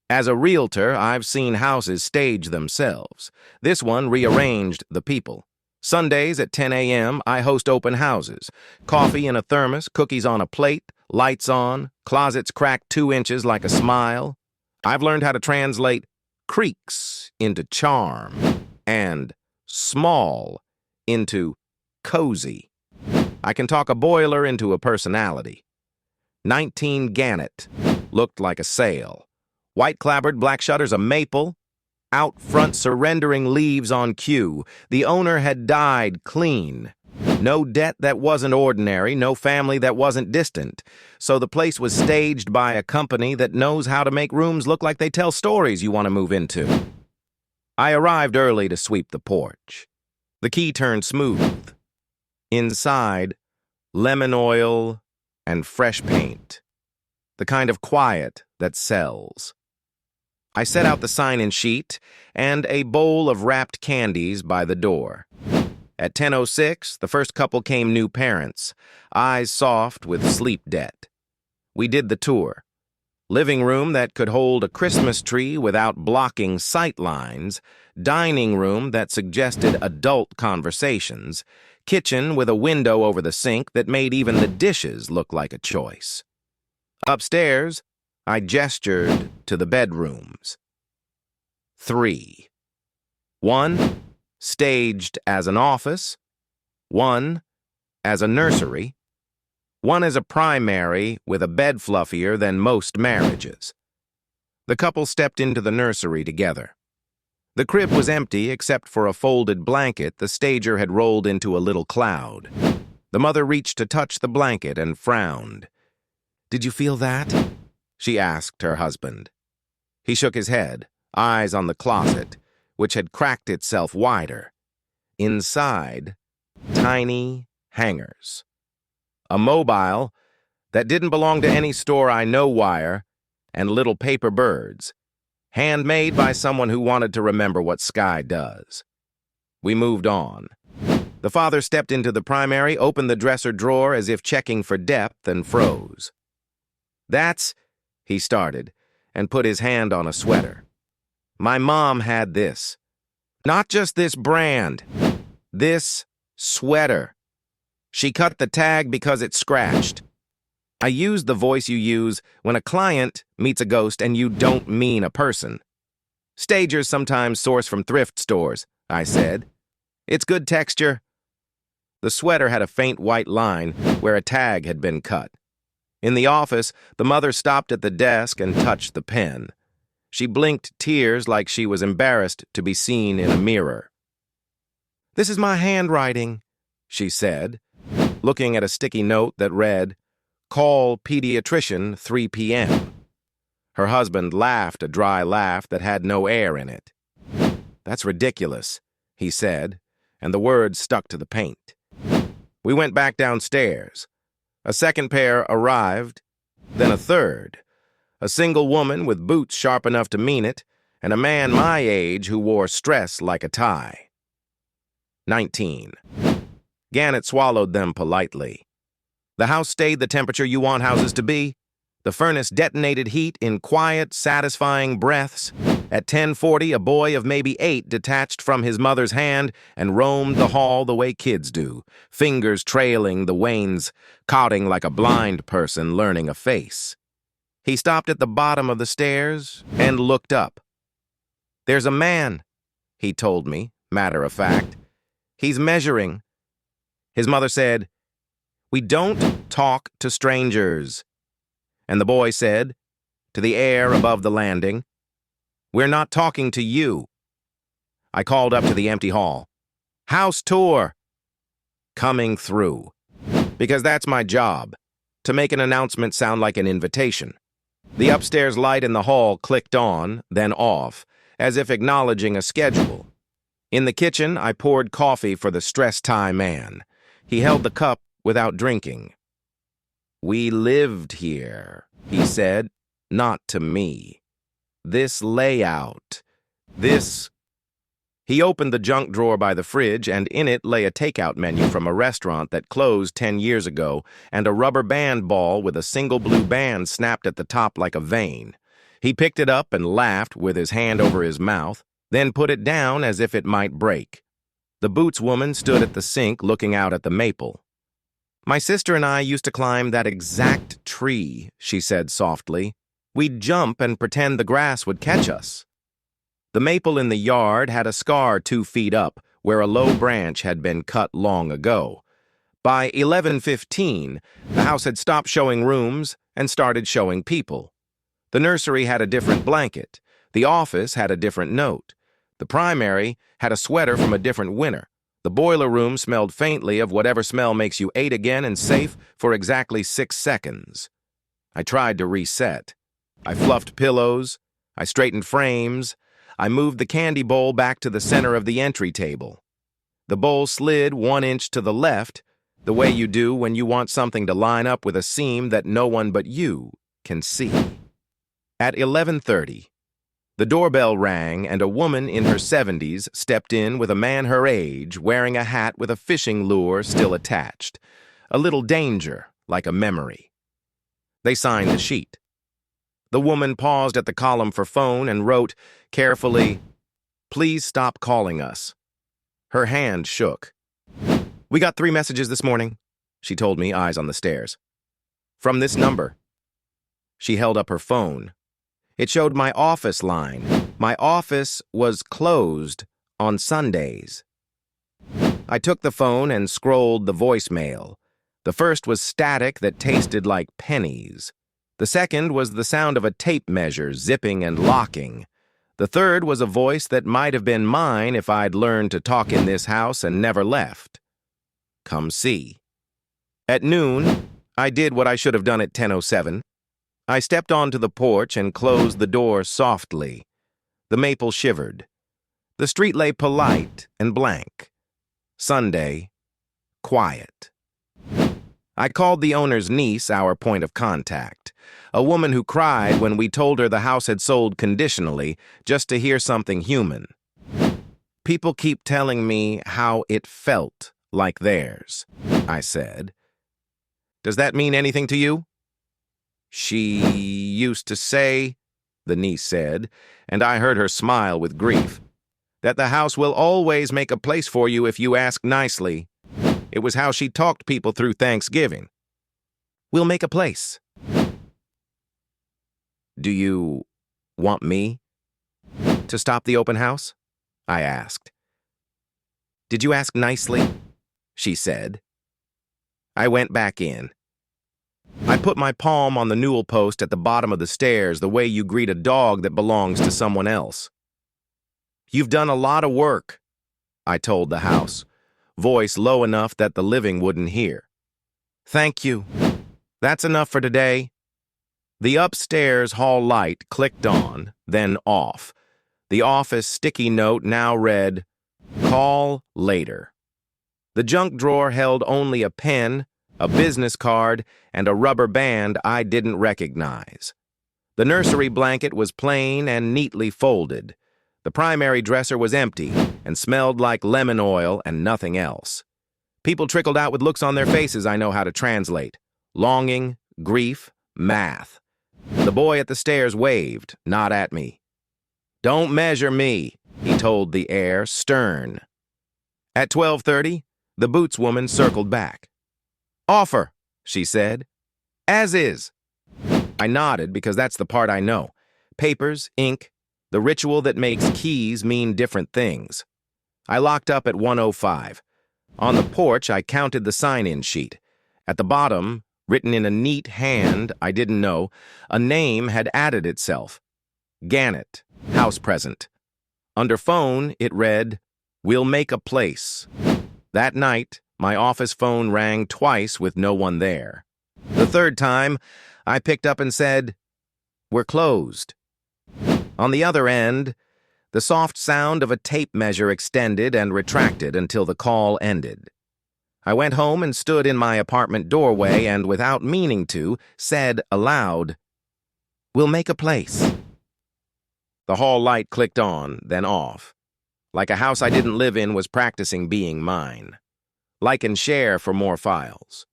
As a realtor, I've seen houses stage themselves. This one rearranged the people. Sundays at 10 a.m., I host open houses. Coffee in a thermos, cookies on a plate, lights on, closets cracked 2 inches like a smile. I've learned how to translate creaks into charm and small into cozy. I can talk a boiler into a personality. 19 Gannet looked like a sale. White clapboard, black shutters, a maple. Out front, surrendering leaves on cue. The owner had died clean. No debt that wasn't ordinary, no family that wasn't distant. So the place was staged by a company that knows how to make rooms look like they tell stories you want to move into. I arrived early to sweep the porch. The key turned smooth. Inside, lemon oil and fresh paint. The kind of quiet that sells. I set out the sign-in sheet and a bowl of wrapped candies by the door. At 10:06, the first couple came new parents, eyes soft with sleep debt. We did the tour. Living room that could hold a Christmas tree without blocking sight lines, dining room that suggested adult conversations, kitchen with a window over the sink that made even the dishes look like a choice. Upstairs, I gestured to the bedrooms. 3. 1, staged as an office. 1, as a nursery. 1 as a primary with a bed fluffier than most marriages. The couple stepped into the nursery together. The crib was empty except for a folded blanket the stager had rolled into a little cloud. The mother reached to touch the blanket and frowned. "Did you feel that?" she asked her husband. He shook his head, eyes on the closet, which had cracked itself wider. Inside, tiny hangers. A mobile that didn't belong to any store I know wire, and little paper birds, handmade by someone who wanted to remember what sky does. We moved on. The father stepped into the primary, opened the dresser drawer as if checking for depth, and froze. "That's," he started, and put his hand on a sweater. "My mom had this. Not just this brand. This sweater. She cut the tag because it scratched." I used the voice you use when a client meets a ghost and you don't mean a person. "Stagers sometimes source from thrift stores," I said. "It's good texture." The sweater had a faint white line where a tag had been cut. In the office, the mother stopped at the desk and touched the pen. She blinked tears like she was embarrassed to be seen in a mirror. "This is my handwriting," she said, looking at a sticky note that read, "Call pediatrician 3 p.m. Her husband laughed a dry laugh that had no air in it. "That's ridiculous," he said, and the words stuck to the paint. We went back downstairs. A second pair arrived, then a third. A single woman with boots sharp enough to mean it, and a man my age who wore stress like a tie. 19. Gannet swallowed them politely. The house stayed the temperature you want houses to be. The furnace detonated heat in quiet, satisfying breaths. At 10:40, a boy of maybe 8 detached from his mother's hand and roamed the hall the way kids do, fingers trailing the wanes, caughting like a blind person learning a face. He stopped at the bottom of the stairs and looked up. "There's a man," he told me, matter of fact. "He's measuring." His mother said, "We don't talk to strangers." And the boy said, to the air above the landing, "We're not talking to you." I called up to the empty hall. "House tour." Coming through. Because that's my job, to make an announcement sound like an invitation. The upstairs light in the hall clicked on, then off, as if acknowledging a schedule. In the kitchen, I poured coffee for the stress-tie man. He held the cup without drinking. "We lived here," he said, not to me. "This layout, this..." He opened the junk drawer by the fridge, and in it lay a takeout menu from a restaurant that closed 10 years ago, and a rubber band ball with a single blue band snapped at the top like a vein. He picked it up and laughed with his hand over his mouth, then put it down as if it might break. The boots woman stood at the sink looking out at the maple. "My sister and I used to climb that exact tree," she said softly. "We'd jump and pretend the grass would catch us." The maple in the yard had a scar 2 feet up where a low branch had been cut long ago. By 11:15, the house had stopped showing rooms and started showing people. The nursery had a different blanket. The office had a different note. The primary had a sweater from a different winter. The boiler room smelled faintly of whatever smell makes you 8 again and safe for exactly 6 seconds. I tried to reset. I fluffed pillows. I straightened frames. I moved the candy bowl back to the center of the entry table. The bowl slid 1 inch to the left, the way you do when you want something to line up with a seam that no one but you can see. At 11:30, the doorbell rang and a woman in her 70s stepped in with a man her age wearing a hat with a fishing lure still attached. A little danger, like a memory. They signed the sheet. The woman paused at the column for phone and wrote, carefully, "Please stop calling us." Her hand shook. "We got 3 messages this morning," she told me, eyes on the stairs. "From this number." She held up her phone. It showed my office line. My office was closed on Sundays. I took the phone and scrolled the voicemail. The first was static that tasted like pennies. The second was the sound of a tape measure zipping and locking. The third was a voice that might have been mine if I'd learned to talk in this house and never left. Come see. At noon, I did what I should have done at 10:07. I stepped onto the porch and closed the door softly. The maple shivered. The street lay polite and blank. Sunday, quiet. I called the owner's niece, our point of contact, a woman who cried when we told her the house had sold conditionally just to hear something human. "People keep telling me how it felt like theirs," I said. "Does that mean anything to you?" "She used to say," the niece said, and I heard her smile with grief, "that the house will always make a place for you if you ask nicely. It was how she talked people through Thanksgiving. We'll make a place." "Do you want me to stop the open house?" I asked. "Did you ask nicely?" she said. I went back in. I put my palm on the newel post at the bottom of the stairs the way you greet a dog that belongs to someone else. "You've done a lot of work," I told the house, voice low enough that the living wouldn't hear. "Thank you. That's enough for today." The upstairs hall light clicked on, then off. The office sticky note now read, "Call later." The junk drawer held only a pen, a business card, and a rubber band I didn't recognize. The nursery blanket was plain and neatly folded. The primary dresser was empty and smelled like lemon oil and nothing else. People trickled out with looks on their faces I know how to translate. Longing, grief, math. The boy at the stairs waved, not at me. "Don't measure me," he told the air, stern. At 12:30, the boots woman circled back. "Offer," she said. "As is." I nodded because that's the part I know. Papers, ink, the ritual that makes keys mean different things. I locked up at 1:05. On the porch, I counted the sign-in sheet. At the bottom, written in a neat hand I didn't know, a name had added itself. Gannet, house present. Under phone, it read, "We'll make a place." That night, my office phone rang twice with no one there. The third time, I picked up and said, "We're closed." On the other end, the soft sound of a tape measure extended and retracted until the call ended. I went home and stood in my apartment doorway and, without meaning to, said aloud, "We'll make a place." The hall light clicked on, then off. Like a house I didn't live in was practicing being mine. Like and share for more files.